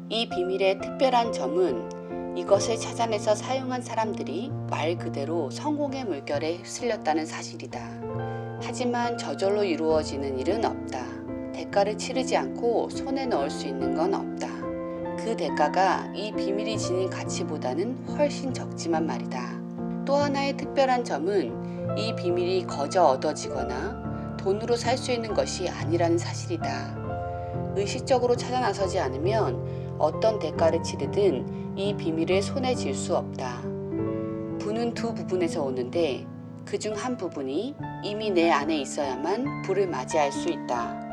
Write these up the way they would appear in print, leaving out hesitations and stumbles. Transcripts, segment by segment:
이 비밀의 특별한 점은 이것을 찾아내서 사용한 사람들이 말 그대로 성공의 물결에 휩쓸렸다는 사실이다. 하지만 저절로 이루어지는 일은 없다. 대가를 치르지 않고 손에 넣을 수 있는 건 없다. 그 대가가 이 비밀이 지닌 가치보다는 훨씬 적지만 말이다. 또 하나의 특별한 점은 이 비밀이 거저 얻어지거나 돈으로 살 수 있는 것이 아니라는 사실이다. 의식적으로 찾아 나서지 않으면 어떤 대가를 치르든 이 비밀을 손에 쥘 수 없다. 부는 두 부분에서 오는데 그중 한 부분이 이미 내 안에 있어야만 불을 맞이할 수 있다.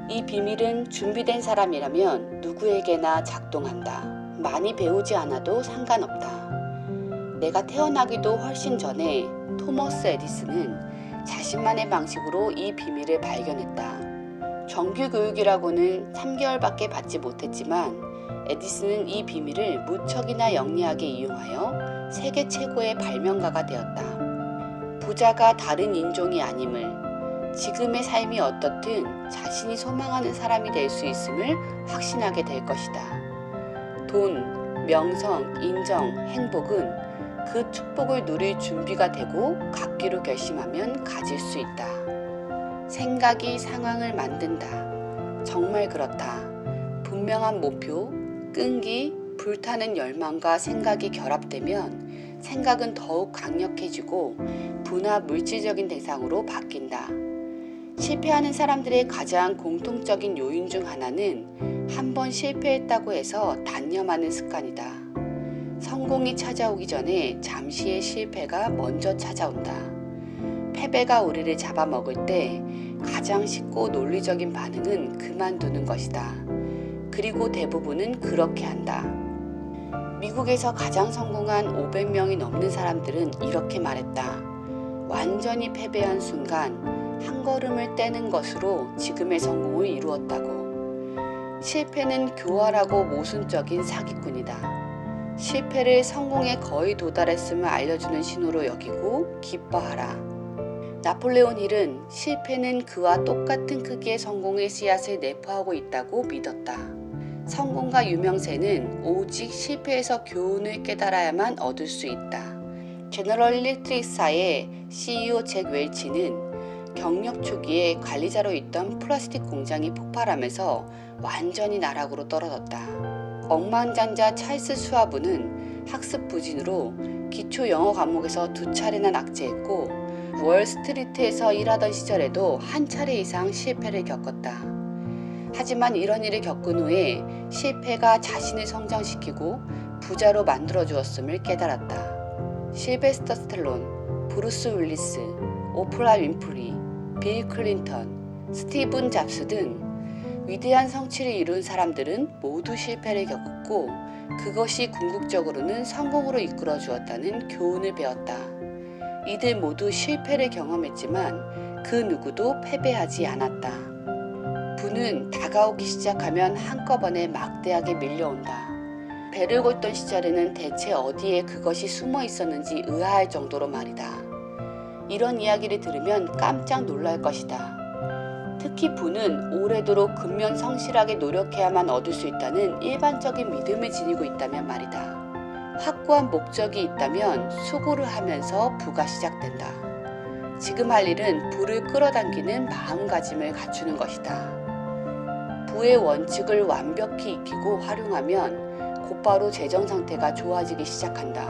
이 비밀은 준비된 사람이라면 누구에게나 작동한다. 많이 배우지 않아도 상관없다. 내가 태어나기도 훨씬 전에 토머스 에디슨은 자신만의 방식으로 이 비밀을 발견했다. 정규교육이라고는 3개월밖에 받지 못했지만 에디슨은 이 비밀을 무척이나 영리하게 이용하여 세계 최고의 발명가가 되었다. 부자가 다른 인종이 아님을, 지금의 삶이 어떻든 자신이 소망하는 사람이 될 수 있음을 확신하게 될 것이다. 돈, 명성, 인정, 행복은 그 축복을 누릴 준비가 되고 갖기로 결심하면 가질 수 있다. 생각이 상황을 만든다. 정말 그렇다. 분명한 목표, 끈기, 불타는 열망과 생각이 결합되면 생각은 더욱 강력해지고 부나 물질적인 대상으로 바뀐다. 실패하는 사람들의 가장 공통적인 요인 중 하나는 한 번 실패했다고 해서 단념하는 습관이다. 성공이 찾아오기 전에 잠시의 실패가 먼저 찾아온다. 패배가 우리를 잡아먹을 때 가장 쉽고 논리적인 반응은 그만두는 것이다. 그리고 대부분은 그렇게 한다. 미국에서 가장 성공한 500명이 넘는 사람들은 이렇게 말했다. 완전히 패배한 순간 한 걸음을 떼는 것으로 지금의 성공을 이루었다고. 실패는 교활하고 모순적인 사기꾼이다. 실패를 성공에 거의 도달했음을 알려주는 신호로 여기고 기뻐하라. 나폴레온 힐은 실패는 그와 똑같은 크기의 성공의 씨앗을 내포하고 있다고 믿었다. 성공과 유명세는 오직 실패에서 교훈을 깨달아야만 얻을 수 있다. 제너럴 일렉트릭사의 CEO 잭 웰치는 경력 초기에 관리자로 있던 플라스틱 공장이 폭발하면서 완전히 나락으로 떨어졌다. 억만장자 찰스 슈와브는 학습 부진으로 기초 영어 과목에서 2차례나 낙제했고 월스트리트에서 일하던 시절에도 한 차례 이상 실패를 겪었다. 하지만 이런 일을 겪은 후에 실패가 자신을 성장시키고 부자로 만들어 주었음을 깨달았다. 실베스터 스텔론, 브루스 윌리스, 오프라 윈프리, 빌 클린턴, 스티븐 잡스 등 위대한 성취를 이룬 사람들은 모두 실패를 겪었고 그것이 궁극적으로는 성공으로 이끌어 주었다는 교훈을 배웠다. 이들 모두 실패를 경험했지만 그 누구도 패배하지 않았다. 부는 다가오기 시작하면 한꺼번에 막대하게 밀려온다. 배를 걷던 시절에는 대체 어디에 그것이 숨어 있었는지 의아할 정도로 말이다. 이런 이야기를 들으면 깜짝 놀랄 것이다. 특히 부는 오래도록 근면 성실하게 노력해야만 얻을 수 있다는 일반적인 믿음을 지니고 있다면 말이다. 확고한 목적이 있다면 수고를 하면서 부가 시작된다. 지금 할 일은 부를 끌어당기는 마음가짐을 갖추는 것이다. 부의 원칙을 완벽히 익히고 활용하면 곧바로 재정 상태가 좋아지기 시작한다.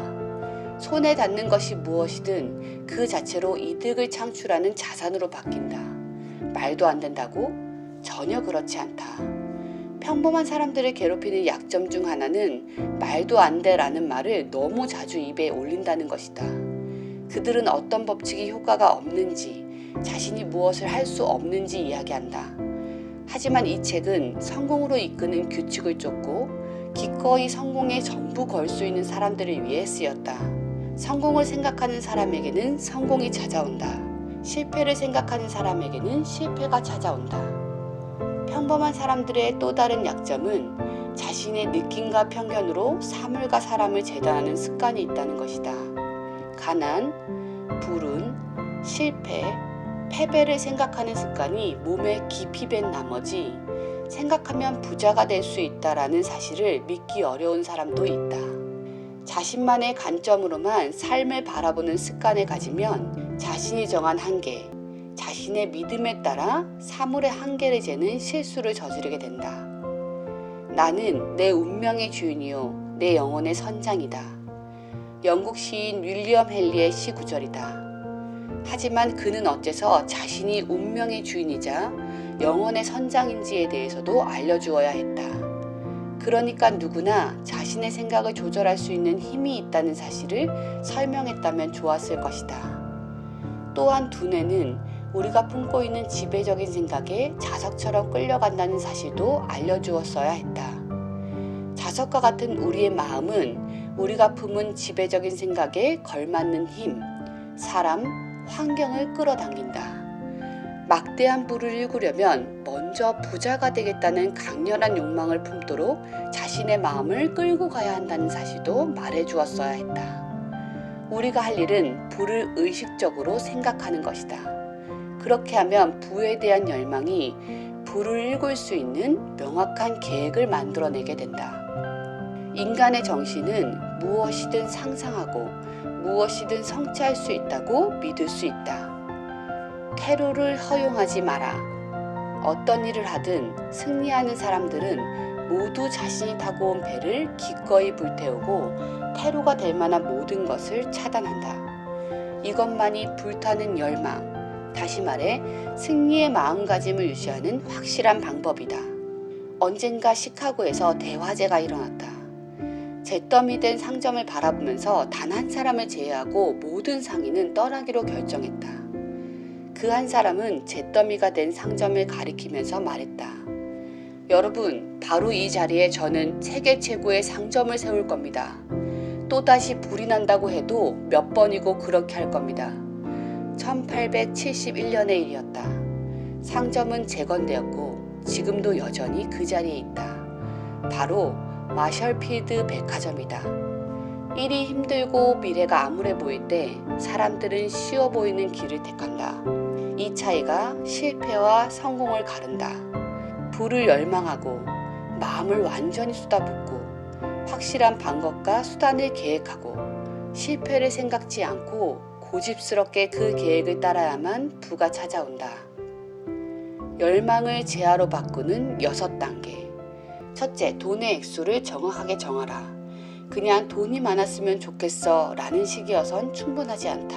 손에 닿는 것이 무엇이든 그 자체로 이득을 창출하는 자산으로 바뀐다. 말도 안 된다고? 전혀 그렇지 않다. 평범한 사람들을 괴롭히는 약점 중 하나는 말도 안 돼라는 말을 너무 자주 입에 올린다는 것이다. 그들은 어떤 법칙이 효과가 없는지, 자신이 무엇을 할 수 없는지 이야기한다. 하지만 이 책은 성공으로 이끄는 규칙을 쫓고 기꺼이 성공에 전부 걸 수 있는 사람들을 위해 쓰였다. 성공을 생각하는 사람에게는 성공이 찾아온다. 실패를 생각하는 사람에게는 실패가 찾아온다. 평범한 사람들의 또 다른 약점은 자신의 느낌과 편견으로 사물과 사람을 재단하는 습관이 있다는 것이다. 가난, 불운, 실패, 패배를 생각하는 습관이 몸에 깊이 밴 나머지 생각하면 부자가 될 수 있다라는 사실을 믿기 어려운 사람도 있다. 자신만의 관점으로만 삶을 바라보는 습관을 가지면 자신이 정한 한계, 자신의 믿음에 따라 사물의 한계를 재는 실수를 저지르게 된다. 나는 내 운명의 주인이요 내 영혼의 선장이다. 영국 시인 윌리엄 헨리의 시 구절이다. 하지만 그는 어째서 자신이 운명의 주인이자 영혼의 선장인지에 대해서도 알려주어야 했다. 그러니까 누구나 자신의 생각을 조절할 수 있는 힘이 있다는 사실을 설명했다면 좋았을 것이다. 또한 두뇌는 우리가 품고 있는 지배적인 생각에 자석처럼 끌려간다는 사실도 알려주었어야 했다. 자석과 같은 우리의 마음은 우리가 품은 지배적인 생각에 걸맞는 힘, 사람, 환경을 끌어당긴다. 막대한 부를 일구려면 먼저 부자가 되겠다는 강렬한 욕망을 품도록 자신의 마음을 끌고 가야 한다는 사실도 말해주었어야 했다. 우리가 할 일은 부를 의식적으로 생각하는 것이다. 그렇게 하면 부에 대한 열망이 부를 일굴 수 있는 명확한 계획을 만들어내게 된다. 인간의 정신은 무엇이든 상상하고 무엇이든 성취할 수 있다고 믿을 수 있다. 테러를 허용하지 마라. 어떤 일을 하든 승리하는 사람들은 모두 자신이 타고 온 배를 기꺼이 불태우고 테러가 될 만한 모든 것을 차단한다. 이것만이 불타는 열망, 다시 말해 승리의 마음가짐을 유지하는 확실한 방법이다. 언젠가 시카고에서 대화재가 일어났다. 잿더미 된 상점을 바라보면서 단 한 사람을 제외하고 모든 상인은 떠나기로 결정했다. 그 한 사람은 잿더미가 된 상점을 가리키면서 말했다. 여러분, 바로 이 자리에 저는 세계 최고의 상점을 세울 겁니다. 또다시 불이 난다고 해도 몇 번이고 그렇게 할 겁니다. 1871년의 일이었다. 상점은 재건되었고 지금도 여전히 그 자리에 있다. 바로 마셜필드 백화점이다. 일이 힘들고 미래가 암울해 보일 때 사람들은 쉬워 보이는 길을 택한다. 이 차이가 실패와 성공을 가른다. 부를 열망하고 마음을 완전히 쏟아붓고 확실한 방법과 수단을 계획하고 실패를 생각지 않고 고집스럽게 그 계획을 따라야만 부가 찾아온다. 열망을 재화로 바꾸는 6단계. 첫째, 돈의 액수를 정확하게 정하라. 그냥 돈이 많았으면 좋겠어 라는 식이어선 충분하지 않다.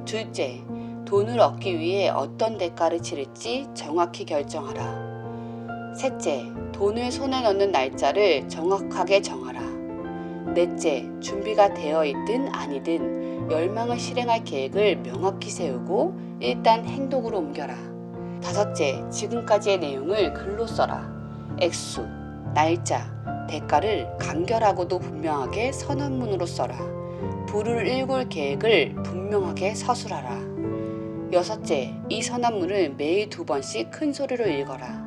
둘째, 돈을 얻기 위해 어떤 대가를 치를지 정확히 결정하라. 셋째, 돈을 손에 넣는 날짜를 정확하게 정하라. 넷째, 준비가 되어 있든 아니든 열망을 실행할 계획을 명확히 세우고 일단 행동으로 옮겨라. 다섯째, 지금까지의 내용을 글로 써라. 액수, 날짜, 대가를 간결하고도 분명하게 선언문으로 써라. 부를 일굴 계획을 분명하게 서술하라. 여섯째, 이 선언문을 매일 2번씩 큰 소리로 읽어라.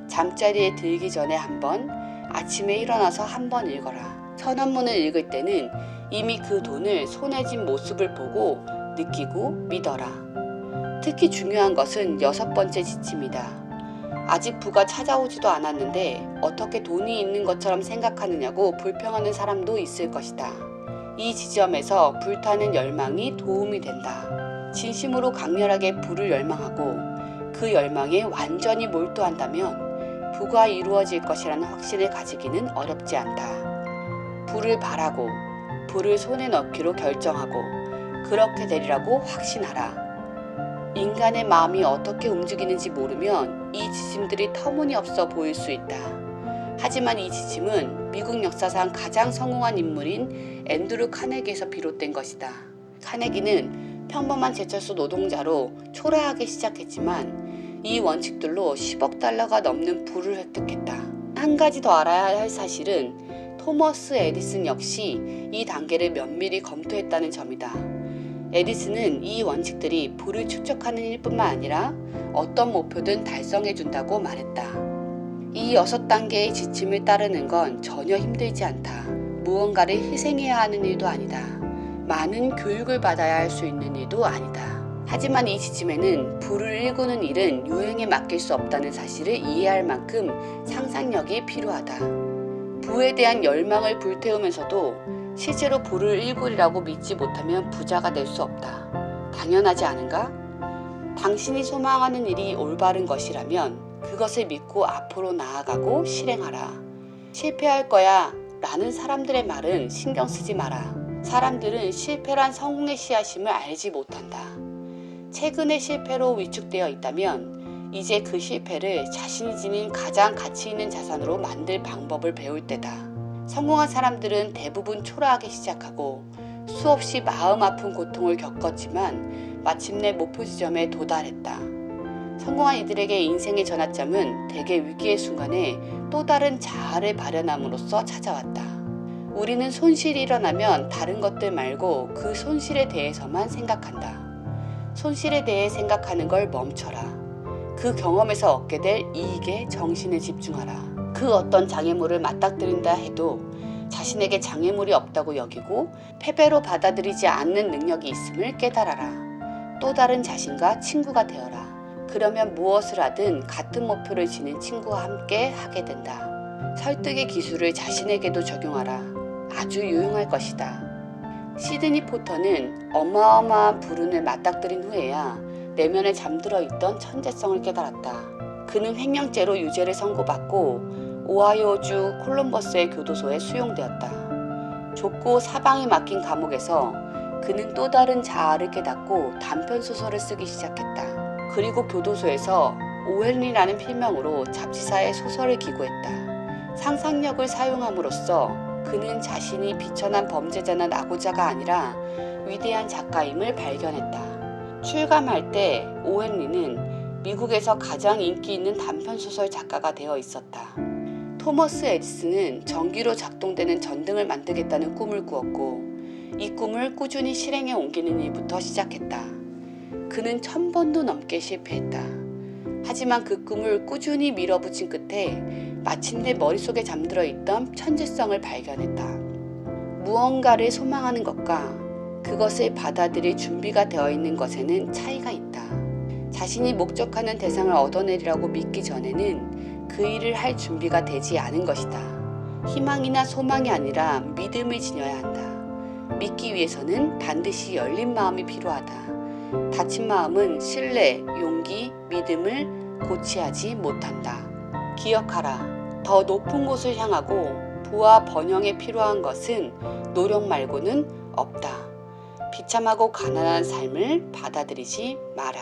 잠자리에 들기 전에 1번, 아침에 일어나서 1번 읽어라. 선언문을 읽을 때는 이미 그 돈을 손에 쥔 모습을 보고 느끼고 믿어라. 특히 중요한 것은 6번째 지침이다. 아직 부가 찾아오지도 않았는데 어떻게 돈이 있는 것처럼 생각하느냐고 불평하는 사람도 있을 것이다. 이 지점에서 불타는 열망이 도움이 된다. 진심으로 강렬하게 부를 열망하고 그 열망에 완전히 몰두한다면 부가 이루어질 것이라는 확신을 가지기는 어렵지 않다. 부를 바라고 부를 손에 넣기로 결정하고 그렇게 되리라고 확신하라. 인간의 마음이 어떻게 움직이는지 모르면 이 지침들이 터무니없어 보일 수 있다. 하지만 이 지침은 미국 역사상 가장 성공한 인물인 앤드루 카네기에서 비롯된 것이다. 카네기는 평범한 제철소 노동자로 초라하게 시작했지만 이 원칙들로 10억 달러가 넘는 부를 획득했다. 한 가지 더 알아야 할 사실은 토머스 에디슨 역시 이 단계를 면밀히 검토했다는 점이다. 에디슨은 이 원칙들이 부를 축적하는 일뿐만 아니라 어떤 목표든 달성해준다고 말했다. 이 6단계의 지침을 따르는 건 전혀 힘들지 않다. 무언가를 희생해야 하는 일도 아니다. 많은 교육을 받아야 할 수 있는 일도 아니다. 하지만 이 지침에는 부를 일구는 일은 유행에 맡길 수 없다는 사실을 이해할 만큼 상상력이 필요하다. 부에 대한 열망을 불태우면서도 실제로 부를 일구리라고 믿지 못하면 부자가 될 수 없다. 당연하지 않은가? 당신이 소망하는 일이 올바른 것이라면 그것을 믿고 앞으로 나아가고 실행하라. 실패할 거야 라는 사람들의 말은 신경 쓰지 마라. 사람들은 실패란 성공의 씨앗임을 알지 못한다. 최근의 실패로 위축되어 있다면 이제 그 실패를 자신이 지닌 가장 가치 있는 자산으로 만들 방법을 배울 때다. 성공한 사람들은 대부분 초라하게 시작하고 수없이 마음 아픈 고통을 겪었지만 마침내 목표 지점에 도달했다. 성공한 이들에게 인생의 전환점은 대개 위기의 순간에 또 다른 자아를 발현함으로써 찾아왔다. 우리는 손실이 일어나면 다른 것들 말고 그 손실에 대해서만 생각한다. 손실에 대해 생각하는 걸 멈춰라. 그 경험에서 얻게 될 이익에 정신을 집중하라. 그 어떤 장애물을 맞닥뜨린다 해도 자신에게 장애물이 없다고 여기고 패배로 받아들이지 않는 능력이 있음을 깨달아라. 또 다른 자신과 친구가 되어라. 그러면 무엇을 하든 같은 목표를 지닌 친구와 함께 하게 된다. 설득의 기술을 자신에게도 적용하라. 아주 유용할 것이다. 시드니 포터는 어마어마한 불운을 맞닥뜨린 후에야 내면에 잠들어 있던 천재성을 깨달았다. 그는 횡령죄로 유죄를 선고받고 오하이오주 콜럼버스의 교도소에 수용되었다. 좁고 사방이 막힌 감옥에서 그는 또 다른 자아를 깨닫고 단편소설을 쓰기 시작했다. 그리고 교도소에서 오헨리라는 필명으로 잡지사에 소설을 기고했다. 상상력을 사용함으로써 그는 자신이 비천한 범죄자나 낙오자가 아니라 위대한 작가임을 발견했다. 출감할 때 오헨리는 미국에서 가장 인기 있는 단편소설 작가가 되어 있었다. 토머스 에디슨은 전기로 작동되는 전등을 만들겠다는 꿈을 꾸었고 이 꿈을 꾸준히 실행에 옮기는 일부터 시작했다. 그는 1000번도 넘게 실패했다. 하지만 그 꿈을 꾸준히 밀어붙인 끝에 마침내 머릿속에 잠들어 있던 천재성을 발견했다. 무언가를 소망하는 것과 그것을 받아들일 준비가 되어 있는 것에는 차이가 있다. 자신이 목적하는 대상을 얻어내리라고 믿기 전에는 그 일을 할 준비가 되지 않은 것이다. 희망이나 소망이 아니라 믿음을 지녀야 한다. 믿기 위해서는 반드시 열린 마음이 필요하다. 닫힌 마음은 신뢰, 용기, 믿음을 고취하지 못한다. 기억하라. 더 높은 곳을 향하고 부와 번영에 필요한 것은 노력 말고는 없다. 비참하고 가난한 삶을 받아들이지 마라.